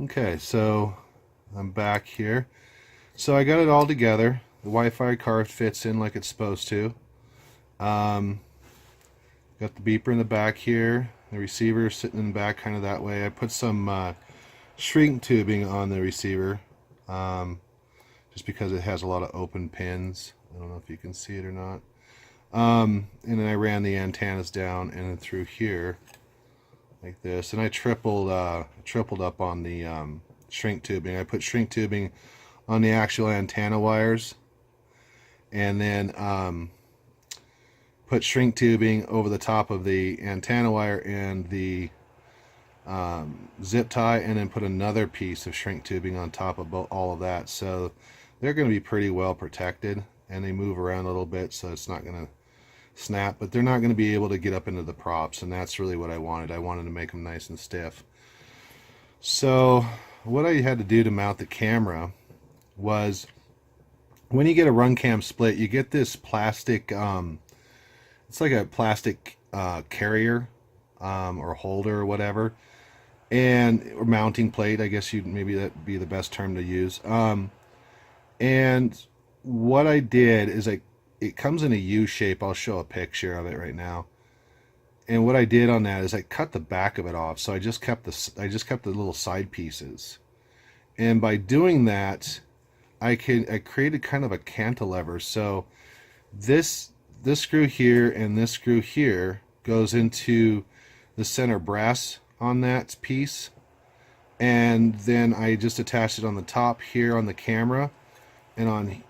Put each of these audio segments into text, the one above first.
Okay, so I'm back here. So I got it all together. The Wi-Fi card fits in like it's supposed to. Um, got the beeper in the back here. The receiver sitting in the back kind of that way. I put some shrink tubing on the receiver just because it has a lot of open pins. I don't know if you can see it or not. And then I ran the antennas down and then through here like this. And I tripled up on the shrink tubing. I put shrink tubing on the actual antenna wires, and then put shrink tubing over the top of the antenna wire and the zip tie, and then put another piece of shrink tubing on top of all of that. So they're going to be pretty well protected, and they move around a little bit, so it's not going to snap, but they're not going to be able to get up into the props, and that's really what I wanted. I wanted to make them nice and stiff. So what I had to do to mount the camera was, when you get a RunCam split, you get this plastic, it's like a plastic carrier or holder or whatever, or mounting plate, I guess maybe that'd be the best term to use. And what I did is it comes in a U shape. I'll show a picture of it right now. And what I did on that is I cut the back of it off, so I just kept the little side pieces. And by doing that, I created kind of a cantilever. So this screw here and this screw here goes into the center brass on that piece, and then I just attached it on the top here on the camera and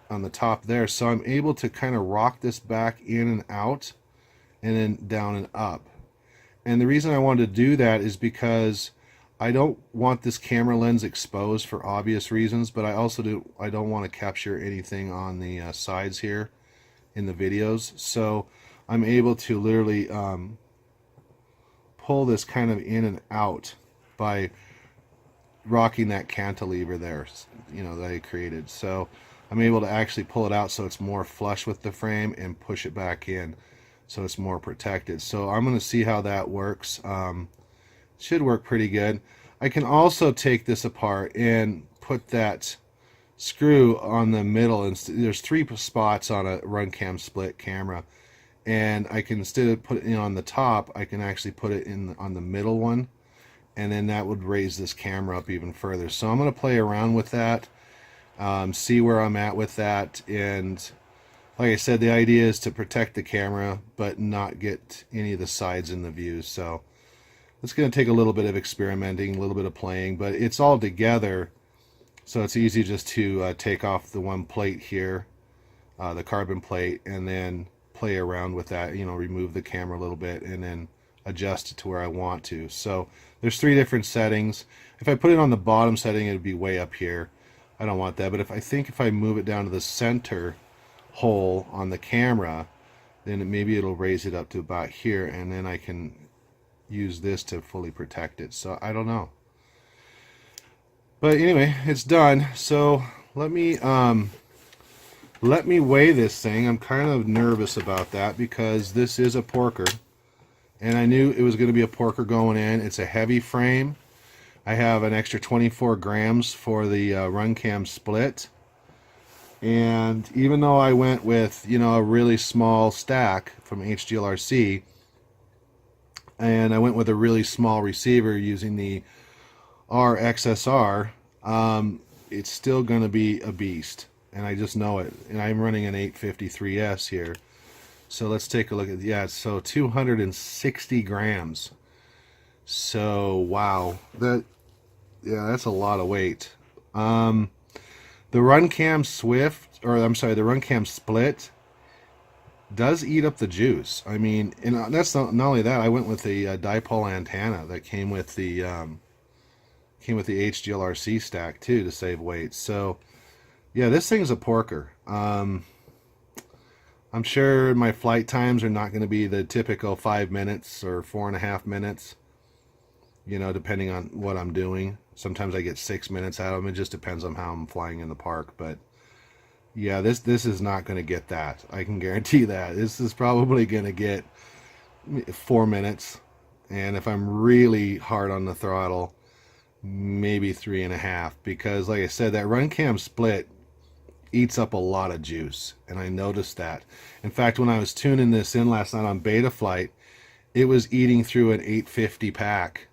on the top there, so I'm able to kind of rock this back in and out and then down and up. And the reason I wanted to do that is because I don't want this camera lens exposed for obvious reasons, but I don't want to capture anything on the sides here in the videos. So I'm able to literally pull this kind of in and out by rocking that cantilever there, that I created. So I'm able to actually pull it out so it's more flush with the frame and push it back in so it's more protected. So I'm going to see how that works. Should work pretty good. I can also take this apart and put that screw on the middle, and there's 3 spots on a RunCam split camera, and I can, instead of putting it on the top, I can actually put it on the middle one, and then that would raise this camera up even further. So I'm going to play around with that, see where I'm at with that, and like I said, the idea is to protect the camera but not get any of the sides in the view. So it's going to take a little bit of experimenting, a little bit of playing, but it's all together, so it's easy just to take off the one plate here, the carbon plate, and then play around with that, remove the camera a little bit and then adjust it to where I want to. So there's 3 different settings. If I put it on the bottom setting, it would be way up here. I don't want that, but if I move it down to the center hole on the camera, then maybe it'll raise it up to about here, and then I can use this to fully protect it. So I don't know, but anyway, it's done. So let me weigh this thing. I'm kind of nervous about that because this is a porker, and I knew it was going to be a porker going in. It's a heavy frame. I have an extra 24 grams for the RunCam split, and even though I went with a really small stack from HGLRC, and I went with a really small receiver using the r-xsr, it's still going to be a beast, and I just know it. And I'm running an 853S here, so let's take a look at, so 260 grams. So wow, that's a lot of weight. The RunCam the RunCam split does eat up the juice. I mean, and that's not only that. I went with the dipole antenna that came with the HGLRC stack too to save weight. So yeah, this thing's a porker. I'm sure my flight times are not going to be the typical 5 minutes or 4.5 minutes, depending on what I'm doing. Sometimes I get 6 minutes out of them. It just depends on how I'm flying in the park. But yeah, this is not going to get that. I can guarantee that. This is probably going to get 4 minutes. And if I'm really hard on the throttle, maybe 3.5, because like I said, that RunCam split eats up a lot of juice, and I noticed that. In fact, when I was tuning this in last night on beta flight, it was eating through an 850 pack,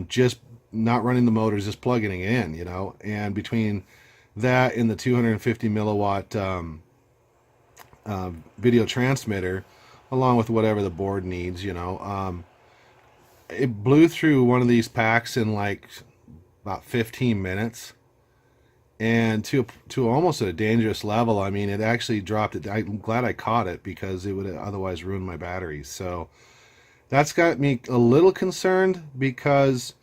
just not running the motors, just plugging it in, you know. And between that and the 250 milliwatt video transmitter, along with whatever the board needs, you know, it blew through one of these packs in like about 15 minutes, and to almost at a dangerous level. I mean, it actually dropped it. I'm glad I caught it, because it would have otherwise ruined my batteries. So that's got me a little concerned, because,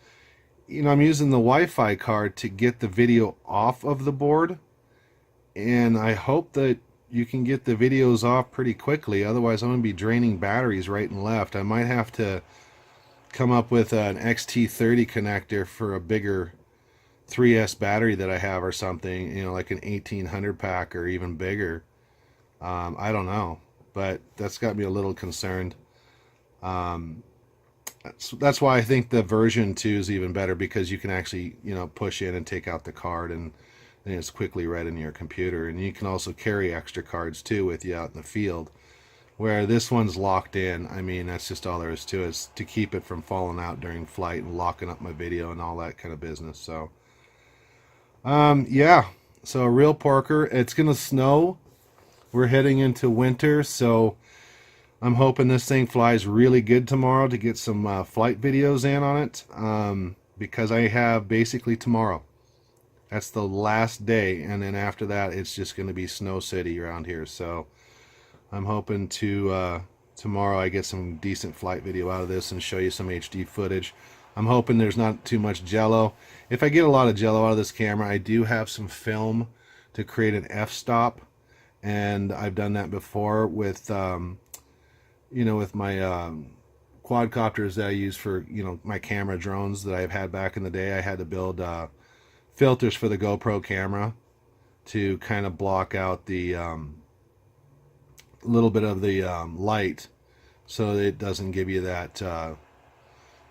you know, I'm using the Wi-Fi card to get the video off of the board, and I hope that you can get the videos off pretty quickly. Otherwise, I'm going to be draining batteries right and left. I might have to come up with an XT30 connector for a bigger 3S battery that I have, or something, you know, like an 1800 pack or even bigger. I don't know, but that's got me a little concerned. That's why I think the version 2 is even better, because you can actually, you know, push in and take out the card, and it's quickly read in your computer. And you can also carry extra cards too with you out in the field, where this one's locked in. I mean, that's just all there is to it, is to keep it from falling out during flight and locking up my video and all that kind of business. So yeah, so a real porker. It's gonna snow. We're heading into winter, so I'm hoping this thing flies really good tomorrow to get some flight videos in on it, because I have basically tomorrow. That's the last day, and then after that, it's just going to be Snow City around here. So I'm hoping to tomorrow I get some decent flight video out of this and show you some HD footage. I'm hoping there's not too much jello. If I get a lot of jello out of this camera, I do have some film to create an f-stop, and I've done that before with you know, with my quadcopters that I use for, you know, my camera drones that I've had back in the day. I had to build filters for the GoPro camera to kind of block out the little bit of the light, so that it doesn't give you that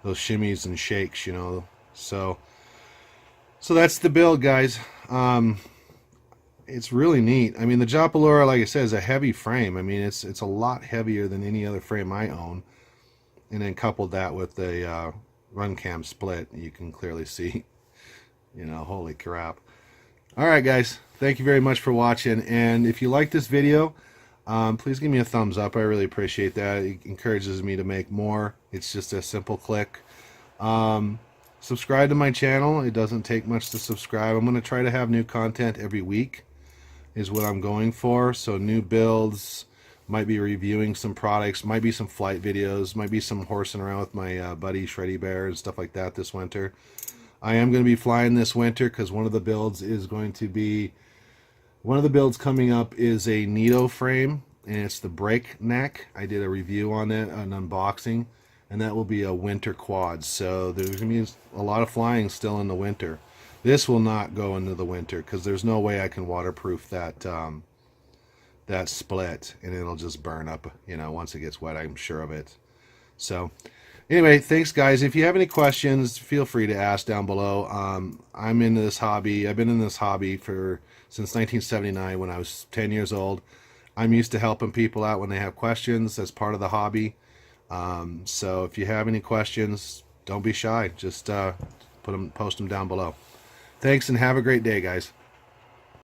those shimmies and shakes, you know. So that's the build, guys. It's really neat. I mean, the Japalura, like I said, is a heavy frame. I mean, it's a lot heavier than any other frame I own. And then coupled that with the RunCam split, you can clearly see, you know, holy crap. All right, guys, thank you very much for watching. And if you like this video, please give me a thumbs up. I really appreciate that. It encourages me to make more. It's just a simple click. Subscribe to my channel. It doesn't take much to subscribe. I'm going to try to have new content every week, is what I'm going for. So new builds, might be reviewing some products, might be some flight videos, might be some horsing around with my buddy Shreddy Bear and stuff like that this winter. I am going to be flying this winter, because one of the builds coming up is a Nito frame, and it's the brake neck. I did a review on it, an unboxing, and that will be a winter quad. So there's going to be a lot of flying still in the winter. This will not go into the winter, because there's no way I can waterproof that that split, and it'll just burn up, you know, once it gets wet. I'm sure of it. So anyway, thanks, guys. If you have any questions, feel free to ask down below. I'm into this hobby. I've been in this hobby since 1979, when I was 10 years old. I'm used to helping people out when they have questions. That's part of the hobby. So if you have any questions, don't be shy. Just post them down below. Thanks, and have a great day, guys.